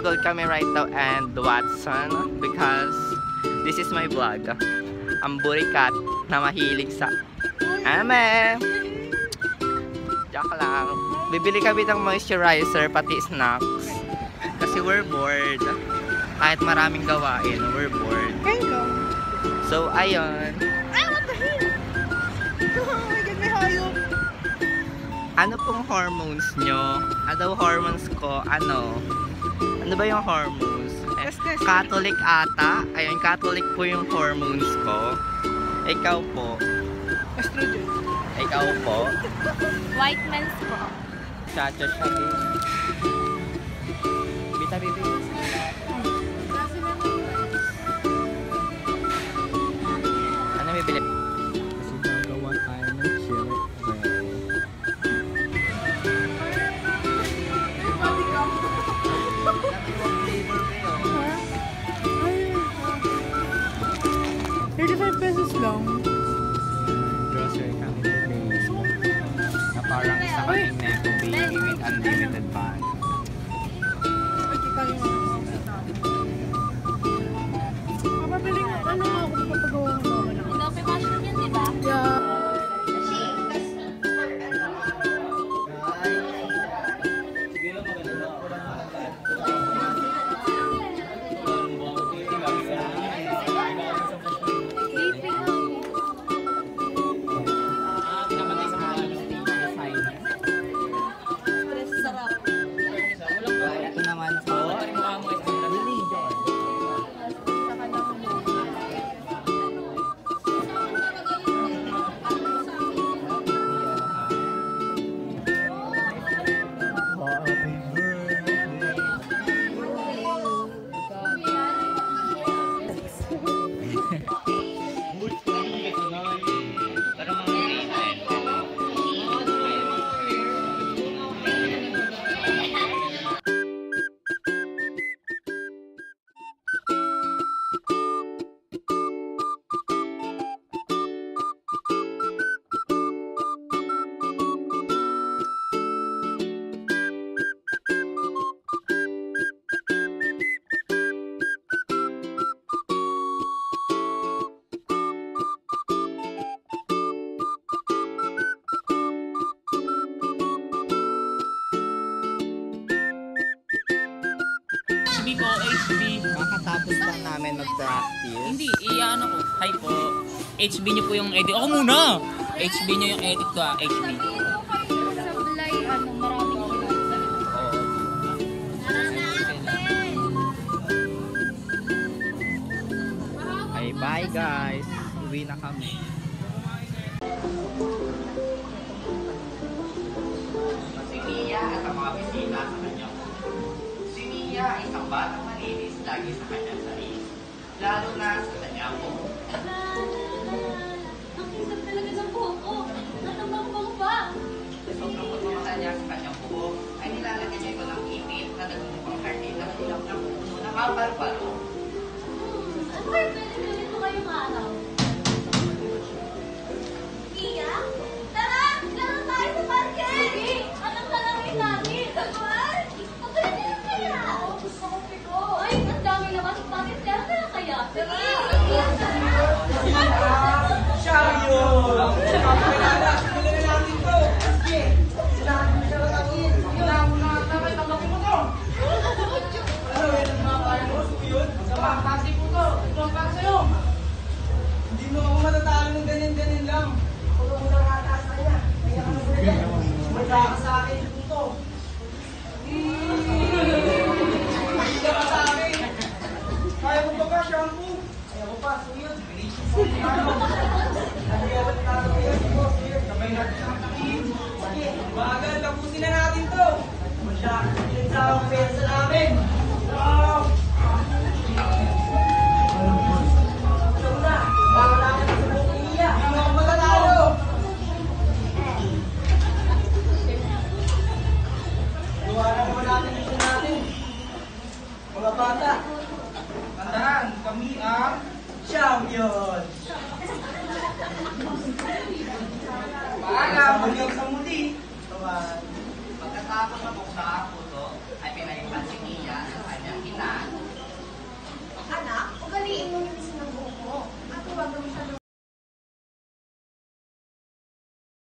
Google kami right now and Watson because this is my vlog. Ang burikat na mahilig sa anime. Joke lang. Bibili kami ng moisturizer pati snacks. Kasi we're bored. Kahit maraming gawain, we're bored. So, ayun. Ay, what the hell? Oh my God, may hayop. Ano pong hormones nyo? Ano hormones ko? Ano ba yung hormones? Catholic ata. Ayun, Catholic po yung hormones ko. Ikaw po. Estrogen. Ikaw po. White men's po. Chacha sabi. Bita bibi. Ano bibili? Kasi gagawa tayo ng chili. $35 lang. Grocery kami today. Na parang isang ating nepo baby with unlimited pan. Mapapili nga, ano nga ako papagawa ng mama na. Inope mushroom yan, di ba? Yeah. HB po, HB. Kakatapos lang namin mag-practice. Hindi, iyan ako. Hi po. HB nyo po yung edit. Ako muna! HB nyo yung edit ko HB. Sablay, maraming Ay, bye guys. Uwi na kami. Si Mia at ang mga bisita sa kanyang mundo. Si Mia ay isang batang malinis lagi sa kanyang sarili. Lalo na sa kanyang buhok. Ang isang talaga ng buhok ko. Natambang pa. Sa sobrang pagmamahal niya sa kanyang buhok, ay nilalagyan niya ito ng ipit na nagmumukhang hardin na ilang ng puno na kapal-palo. Ano kayo pwede ko kayong araw? Iya? Tara! Laro tayo sa parke! Anong kalawin natin? Saguan! Pagkalitin kaya! Gusto ko pito! Ay, ang dami naman! Bakit kaya kaya? Sige! Shario! Pagkakilala, simulan na natin to! Sige! Sinabi mo siya matangin! Wala mo na tapay, tanggapin mo to! Ano, yan ang mga kaya mo? Yun? Sama, kasi po to! Ito ang para sa'yo! Hindi mo ako matatalo ng ganyan-ganyan lang! Ako na unang hatas na niya! Kaya ka na muna yan! Wala ka sa akin po to! Wala ka sa akin! Kaya mo ba ka, shampoo? Kaya mo pa, suyod! Bagal, tapusin na natin to. Masyadong pinagsawang pesa namin. Wow! Ito na, baka namin sa buong iya. Hindi mo ako matatalo. Gawa na naman natin ito natin. Mga bata, tandaan, kami ang champion! Paalam, hanggang sa muli. Pagkatapos ako sa ako,